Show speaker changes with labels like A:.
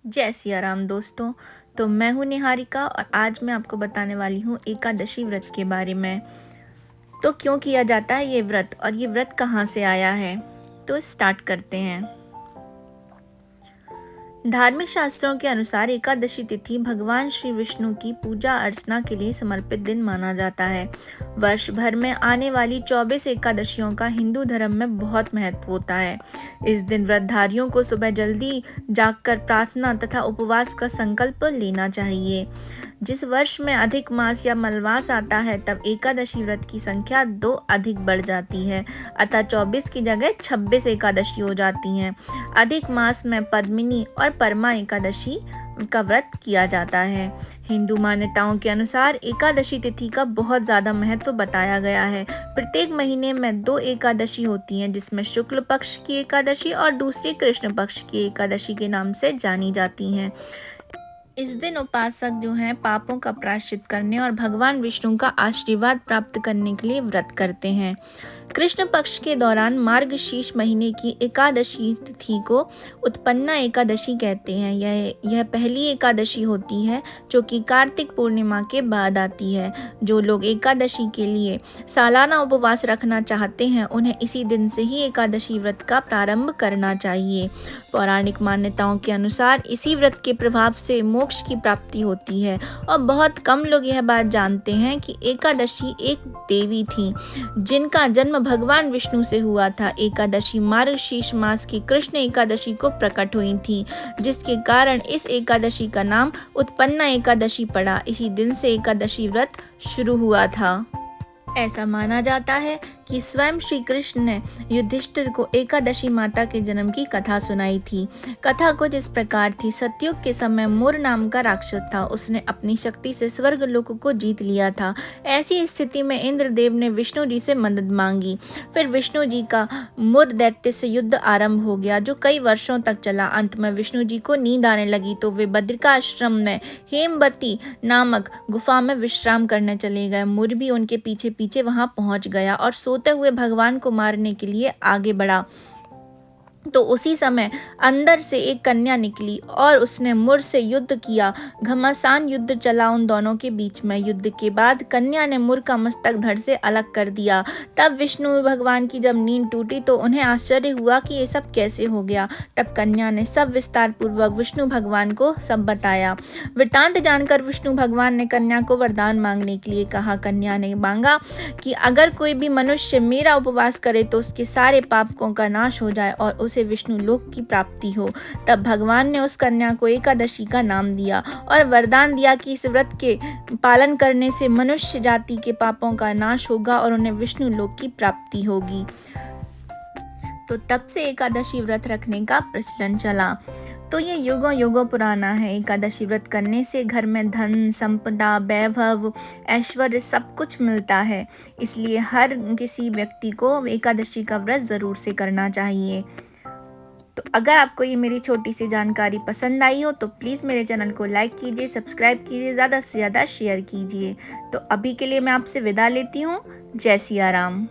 A: जय सिया राम दोस्तों। तो मैं हूँ निहारिका और आज मैं आपको बताने वाली हूँ एकादशी व्रत के बारे में। तो क्यों किया जाता है ये व्रत और ये व्रत कहाँ से आया है, तो स्टार्ट करते हैं। धार्मिक शास्त्रों के अनुसार एकादशी तिथि भगवान श्री विष्णु की पूजा अर्चना के लिए समर्पित दिन माना जाता है। वर्ष भर में आने वाली 24 एकादशियों का हिंदू धर्म में बहुत महत्व होता है। इस दिन व्रतधारियों को सुबह जल्दी जागकर प्रार्थना तथा उपवास का संकल्प लेना चाहिए। जिस वर्ष में अधिक मास या मलमास आता है तब एकादशी व्रत की संख्या 2 अधिक बढ़ जाती है, अतः 24 की जगह 26 एकादशी हो जाती हैं। अधिक मास में पद्मिनी और परमा एकादशी का व्रत किया जाता है। हिंदू मान्यताओं के अनुसार एकादशी तिथि का बहुत ज़्यादा महत्व बताया गया है। प्रत्येक महीने में 2 एकादशी होती हैं, जिसमें शुक्ल पक्ष की एकादशी और दूसरी कृष्ण पक्ष की एकादशी के नाम से जानी जाती हैं। इस दिन उपासक जो हैं पापों का प्रायश्चित करने और भगवान विष्णु का आशीर्वाद प्राप्त करने के लिए व्रत करते हैं। कृष्ण पक्ष के दौरान मार्गशीर्ष महीने की एकादशी तिथि को उत्पन्ना एकादशी कहते हैं। यह पहली एकादशी होती है जो कि कार्तिक पूर्णिमा के बाद आती है। जो लोग एकादशी के लिए सालाना उपवास रखना चाहते हैं उन्हें इसी दिन से ही एकादशी व्रत का प्रारंभ करना चाहिए। पौराणिक मान्यताओं के अनुसार इसी व्रत के प्रभाव से मोक्ष की प्राप्ति होती है और बहुत कम लोग यह बात जानते हैं कि एकादशी एक देवी थी जिनका जन्म भगवान विष्णु से हुआ था। एकादशी मार्गशीर्ष मास की कृष्ण एकादशी को प्रकट हुई थी, जिसके कारण इस एकादशी का नाम उत्पन्ना एकादशी पड़ा। इसी दिन से एकादशी व्रत शुरू हुआ था। ऐसा माना जाता है कि स्वयं श्री कृष्ण ने युधिष्ठिर को एकादशी माता के जन्म की कथा सुनाई थी। कथा कुछ इस प्रकार थी। सतयुग के समय मुर नाम का राक्षस था। उसने अपनी शक्ति से स्वर्ग लोक को जीत लिया था। ऐसी स्थिति में इंद्रदेव ने विष्णु जी से मदद मांगी। फिर विष्णु जी का मुर दैत्य से युद्ध आरंभ हो गया जो कई वर्षों तक चला। अंत में विष्णु जी को नींद आने लगी तो वे बद्रिकाश्रम में हेमवती नामक गुफा में विश्राम करने चले गए। मुर भी उनके पीछे पीछे वहां पहुंच गया और सोते हुए भगवान को मारने के लिए आगे बढ़ा। तो उसी समय अंदर से एक कन्या निकली और उसने मुर से युद्ध किया। घमासान युद्ध चला उन दोनों के बीच में। युद्ध के बाद कन्या ने मुर का मस्तक धड़ से अलग कर दिया। तब विष्णु भगवान की जब नींद टूटी तो उन्हें आश्चर्य हुआ कि ये सब कैसे हो गया। तब कन्या ने सब विस्तार पूर्वक विष्णु भगवान को सब बताया। वृतांत जानकर विष्णु भगवान ने कन्या को वरदान मांगने के लिए कहा। कन्या ने मांगा कि अगर कोई भी मनुष्य मेरा उपवास करे तो उसके सारे पापों का नाश हो जाए और उसे विष्णु लोक की प्राप्ति हो। तब भगवान ने उस कन्या को एकादशी का नाम दिया और वरदान दिया कि इस व्रत के पालन करने से मनुष्य जाति के पापों का नाश होगा और उन्हें विष्णु लोक की प्राप्ति होगी। तो तब से एकादशी व्रत रखने का प्रचलन चला। तो ये युगों युगों पुराना है। एकादशी व्रत करने से घर में धन संपदा वैभव ऐश्वर्य सब कुछ मिलता है। इसलिए हर किसी व्यक्ति को एकादशी का व्रत ज़रूर से करना चाहिए। तो अगर आपको ये मेरी छोटी सी जानकारी पसंद आई हो तो प्लीज़ मेरे चैनल को लाइक कीजिए, सब्सक्राइब कीजिए, ज़्यादा से ज़्यादा शेयर कीजिए। तो अभी के लिए मैं आपसे विदा लेती हूँ। जय सिया राम।